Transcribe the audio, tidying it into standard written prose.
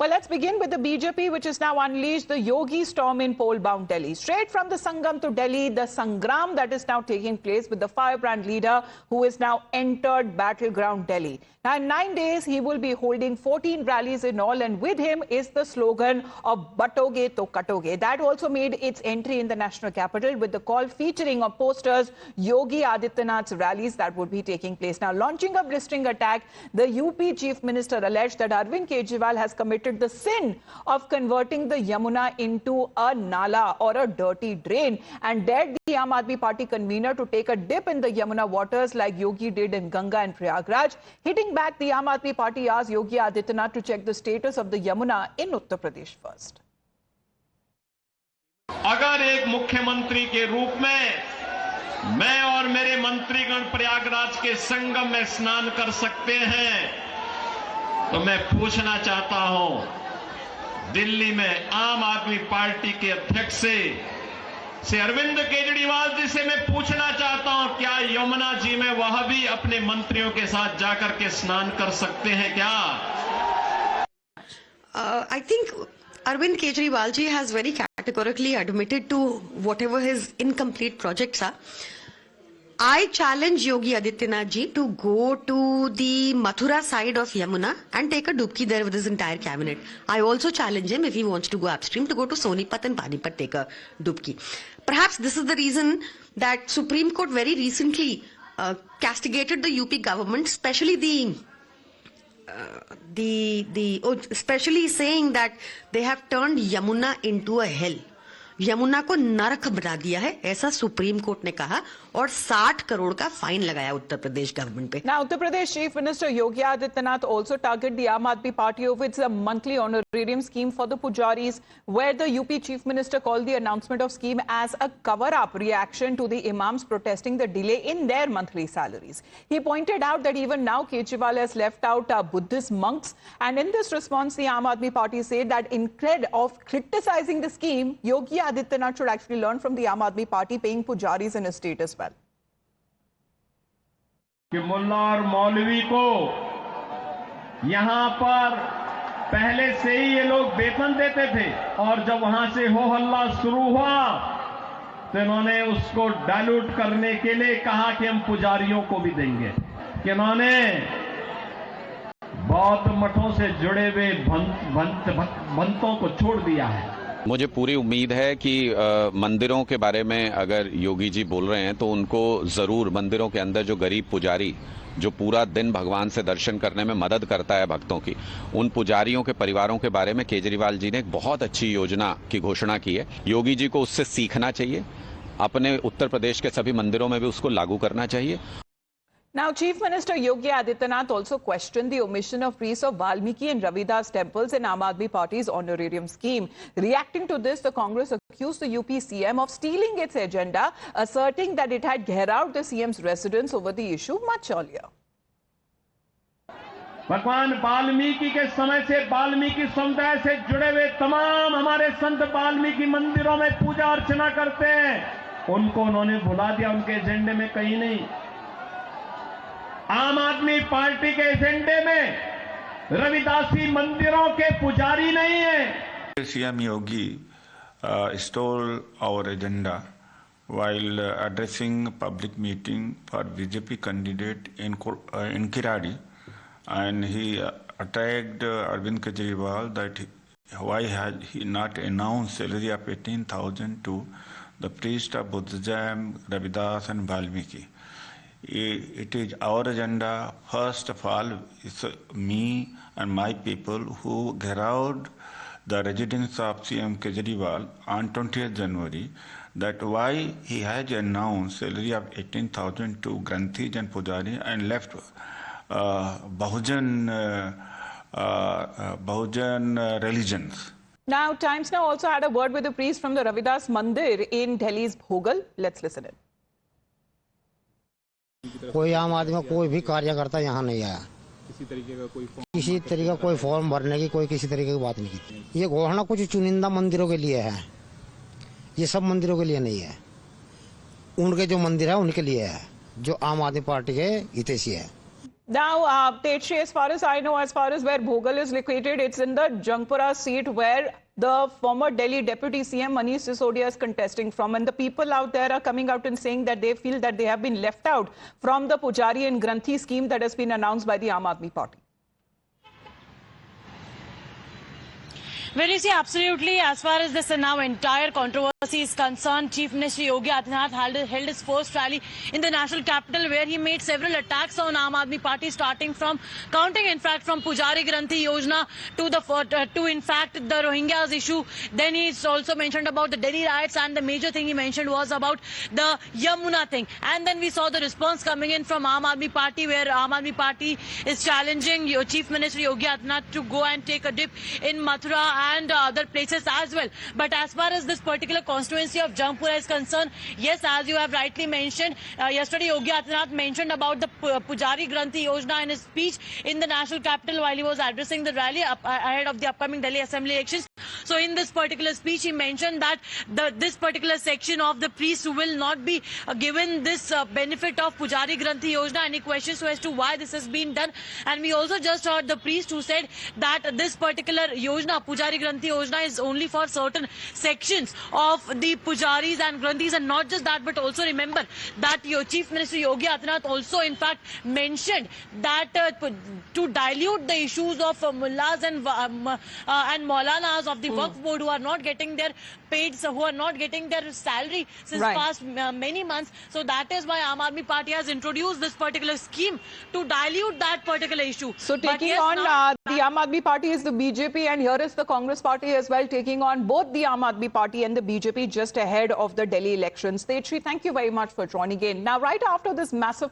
Well, let's begin with the BJP, which has now unleashed the Yogi storm in poll-bound Delhi. Straight from the Sangam to Delhi, the Sangram that is now taking place with the firebrand leader who is now entered battleground Delhi. Now, in 9 days, he will be holding 14 rallies in all, and with him is the slogan of Batoge to Katoge. That also made its entry in the national capital with the call featuring on posters Yogi Adityanath's rallies that would be taking place. Now, launching a blistering attack, the UP Chief Minister alleged that Arvind Kejriwal has committed the sin of converting the Yamuna into a nala or a dirty drain and dared the Aam Aadmi Party convener to take a dip in the Yamuna waters like Yogi did in Ganga and Prayagraj. Hitting back, the Aam Aadmi Party asked Yogi Adityanath to check the status of the Yamuna in Uttar Pradesh first. अगर एक मुख्यमंत्री के रूप में मैं और मेरे मंत्रीगण प्रयागराज के संगम में स्नान कर सकते हैं तो मैं पूछना चाहता हूं, दिल्ली में आम आदमी पार्टी के अध्यक्ष से अरविंद केजरीवाल जी से मैं पूछना चाहता हूं, क्या यमुना जी में वह भी अपने मंत्रियों के साथ जाकर के स्नान कर सकते हैं क्या? I think Arvind Kejriwal ji has very categorically admitted to whatever his incomplete projects are. I challenge Yogi Adityanath ji to go to the Mathura side of Yamuna and take a dubki there with his entire cabinet. I also challenge him, if he wants to go upstream, to go to Sonipat and Panipat, take a dubki. Perhaps this is the reason that Supreme Court very recently castigated the UP government, especially especially saying that they have turned Yamuna into a hell. Yamuna को नरक बना दिया है, ऐसा supreme court ने कहा और 60 करोड़ का फाइन लगाया उत्तर प्रदेश गवर्नमेंट पे. Now, Uttar Pradesh Chief Minister Yogi Adityanath also targeted the Aam Aadmi Party over its monthly honorarium scheme for the pujaris, where the UP Chief Minister called the announcement of scheme as a cover-up reaction to the imams protesting the delay in their monthly salaries. He pointed out that even now Kejriwal has left out Buddhist monks, and in this response, the Aam Aadmi Party said that instead of criticizing the scheme, Yogi Adityanath should actually learn from the Aam Aadmi Party paying pujaris in his state as well. कि मुल्ला और मौलवी को यहां पर पहले से ही ये लोग वेतन देते थे और जब वहां से हो हल्ला शुरू हुआ तो इन्होंने उसको डाइल्यूट करने के लिए कहा कि हम पुजारियों को भी देंगे, कि इन्होंने बौद्ध मठों से जुड़े हुए भंतों को छोड़ दिया है. मुझे पूरी उम्मीद है कि मंदिरों के बारे में अगर योगी जी बोल रहे हैं तो उनको जरूर मंदिरों के अंदर जो गरीब पुजारी जो पूरा दिन भगवान से दर्शन करने में मदद करता है भक्तों की, उन पुजारियों के परिवारों के बारे में केजरीवाल जी ने एक बहुत अच्छी योजना की घोषणा की है. योगी जी को उससे सीखना चाहिए, अपने उत्तर प्रदेश के सभी मंदिरों में भी उसको लागू करना चाहिए. Now, Chief Minister Yogi Adityanath also questioned the omission of priests of Valmiki and Ravidas temples in Aam Aadmi Party's honorarium scheme. Reacting to this, the Congress accused the UP CM of stealing its agenda, asserting that it had gheraued the CM's residence over the issue much earlier. भगवान वाल्मीकि के समय से वाल्मीकि समुदाय से जुड़े हुए तमाम हमारे संत वाल्मीकि मंदिरों में पूजा अर्चना करते हैं, उनको उन्होंने भुला दिया, उनके एजेंडे में कहीं नहीं. आम आदमी पार्टी के एजेंडे में रविदासी मंदिरों के पुजारी नहीं है. CM Yogi stole our agenda while addressing public meeting for BJP candidate in Kiradi, and he attacked Arvind Kejriwal that why had he not announced salary of 18,000 to the priest of Buddhism, Ravidas and Valmiki. It is our agenda. First of all, it's me and my people who gheraued the residence of CM Kejriwal on 20th January, that why he has announced salary of 18,000 to Granthis and Pujari and left Bahujan religions. Now, Times Now also had a word with the priest from the Ravidas Mandir in Delhi's Bhogal. Let's listen in. कोई आम आदमी का कोई भी कार्यकर्ता यहाँ नहीं आया, किसी तरीके का कोई फॉर्म भरने की कोई किसी तरीके की बात नहीं की. ये घोषणा कुछ चुनिंदा मंदिरों के लिए है, ये सब मंदिरों के लिए नहीं है. उनके जो मंदिर है उनके लिए है, जो आम आदमी पार्टी के हितैषी है. Now, Tetri, as far as I know, as far as where Bhogal is located, it's in the Jangpura seat where the former Delhi Deputy CM Manish Sisodia is contesting from. And the people out there are coming out and saying that they feel that they have been left out from the Pujari and Granthi scheme that has been announced by the Aam Aadmi Party. Well, you see, absolutely, as far as this now entire controversy is concerned, Chief Minister Yogi Adityanath held his first rally in the national capital where he made several attacks on Aam Aadmi Party, starting from counting, in fact, from Pujari Granthi Yojana to in fact, the Rohingyas issue. Then he's also mentioned about the Delhi riots, and the major thing he mentioned was about the Yamuna thing. And then we saw the response coming in from Aam Aadmi Party, where Aam Aadmi Party is challenging Chief Minister Yogi Adityanath to go and take a dip in Mathura and other places as well. But as far as this particular constituency of Jangpura is concerned, yes, as you have rightly mentioned, yesterday Yogi Adityanath mentioned about the Pujari Granthi Yojana in his speech in the national capital while he was addressing the rally ahead of the upcoming Delhi Assembly elections. So in this particular speech, he mentioned that this particular section of the priests will not be given this benefit of Pujari Granthi Yojana. Any questions as to why this has been done? And we also just heard the priest who said that this particular Yojana, Pujari Granthi Yojana, is only for certain sections of the Pujaris and Granthis, and not just that, but also remember that your Chief Minister Yogi Adityanath also in fact mentioned that to dilute the issues of mullahs and maulanas of the Waqf board who are not getting their paid, who are not getting their salary since past many months. So that is why Aam Aadmi Party has introduced this particular scheme to dilute that particular issue. So taking on the Aam Aadmi Party is the BJP, and here is the Congress Party as well, taking on both the Aam Aadmi Party and the BJP just ahead of the Delhi elections. Tetri, thank you very much for joining in. Now, right after this massive